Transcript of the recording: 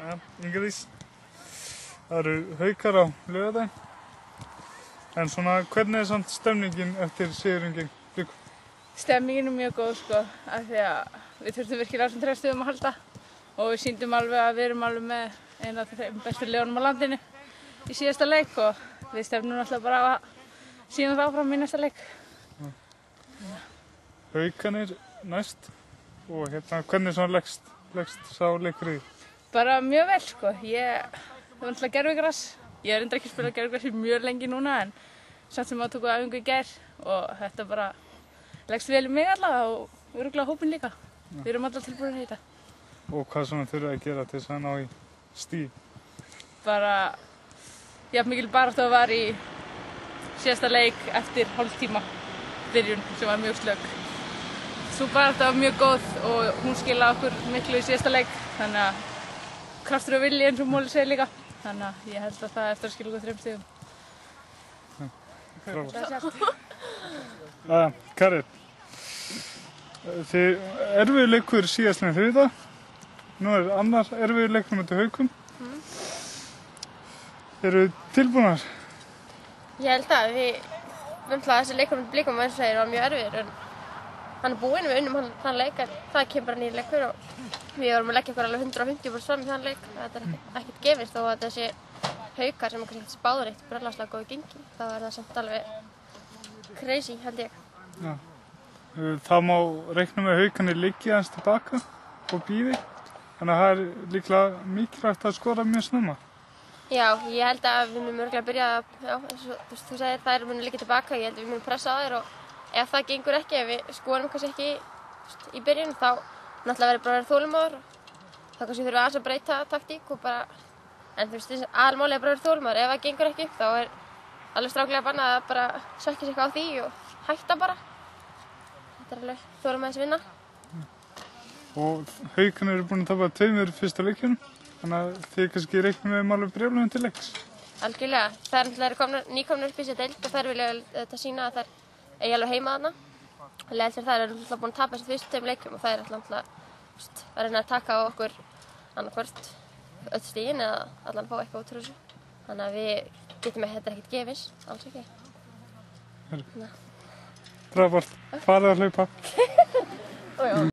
Ja, Ingridís. Það eru Haukar á laugardaginn. En svona, hvernig samt stemningin eftir sigurinn gegn Blikum? Stemningin mjög góð sko, af því að við þurftum virkilega á þessum 3 stigum að halda og við sýndum alveg að við erum alveg með eina af þeim bestu liðunum á landinu í síðasta leik og við stefnum alltaf bara á að sýna það áfram í næsta leik. Haukarnir næst og hvernig svona leggst sá leikur í? Bara mjög vel sko, það var alltaf gervigras. Ég hef reyndar ekki spilað gervigras í mjög lengi núna en samt sem að tóku æfingu í gær og þetta bara leggst vel í mig allavega og örugglega hópinn líka. Við erum alltaf tilbúinir í þetta. Og hvað svona þurfa að gera til þess að ná í stig? Bara jafn mikil barátta og var í síðasta leik eftir hálftíma byrjun sem var mjög slök. Sú barátta var mjög góð og hún skilaði okkur miklu í síðasta leik þannig að kraftur og vilji eins og Móli segir líka. Þannig að ég held að það eftir að skila okkur 3 stigum. Karin, þið erfiður leikur síðastliðinn þriðjudag. Nú er annar erfiður leikur með Haukum. Eru tilbúnar? Ég held að þessi leikur með Blikum eins og segir var mjög erfiður en hann er búinn, við unnum þann leik en það kemur bara nýr leikur og við vorum að leggja okkur alveg 150% fram í þann leik. Þetta er ekkert gefist þó að þessi Haukar sem kannski spáður eitt brjálæðislega góðu gengi, þá er það samt alveg crazy held ég. Já. Það má reikna með Haukarnir liggi aðeins tilbaka og bíði, þannig að það er líklega mikilvægt að skora mjög snemma. Já, ég held að við munum örugglega byrja eins og þú segir þær munu liggja tilbaka, ég held að við munum pressa á þær og ef það gengur ekki, ef við skorum kannski ekki í byrjun þá náttúrulega verður bara að vera þolinmóður. Þá kannski þurfum við aðeins að breyta taktík og bara, en þú veist, aðalmálið er bara að vera þolinmóður. Ef það gengur ekki upp þá er alveg stráklega bannað að bara sökkja sig eitthvað á því og hætta bara. Þetta er alveg þolinmóðins vinna. Og Haukarnir eru búin að tapa 2 fyrsta leikjunum, þannig að þið kannski reiknum með alveg brjálæðum til leiks. Algjörlega. Þær náttúrulega nýkomnar upp í sér deild og þær vilja þetta sýna að þær eigi alveg heima þarna. Það er alltaf búin að tapa þessu fyrstu 2 leikjum og það er alltaf að reyna að taka á okkur annarkvort öll stigin eða allan fá eitthvað út úr þessu. Þannig að við getum þetta ekkert gefins, alls ekki. Frábært, farið að hlaupa.